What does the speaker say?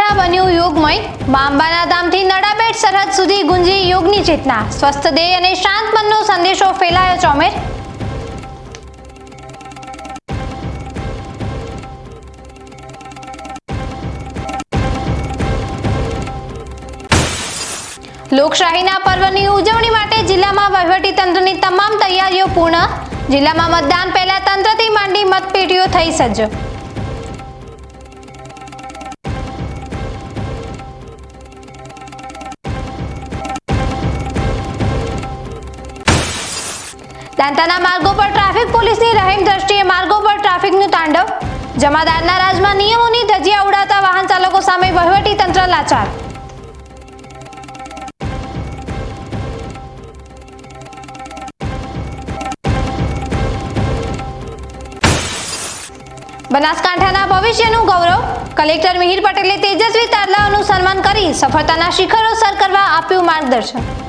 બનાસકાંઠા બન્યું યોગમય। મા અંબાના ધામથી નડાબેટ સરહદ સુધી ગુંજી યોગની ચેતના। સ્વસ્થ દેહ અને શાંત મનનો સંદેશો ફેલાયો ચોમેર। લોકશાહીના પર્વની ઉજવણી માટે જિલ્લામાં વહીવટીતંત્રની તમામ તૈયારીઓ પૂર્ણ। જિલ્લામાં મતદાન પહેલા તંત્રથી માંડી મતપેટીઓ થઈ સજ્જ। દાંતાના માર્ગો પર ટ્રાફિક પોલીસની રહીમ દ્રષ્ટિએ માર્ગો પર ટ્રાફિકનું તાંડવ। જમાદારના રાજમાં નિયમોની ધજિયા ઉડાવતા વાહન ચાલકો સામે વહીવટી તંત્ર લાચાર। બનાસકાંઠાના ભવિષ્યનું ગૌરવ। કલેક્ટર મિહિર પટેલે તેજસ્વી તારલાઓનું સન્માન કરી સફળતાના શિખરો સર કરવા આપ્યું માર્ગદર્શન।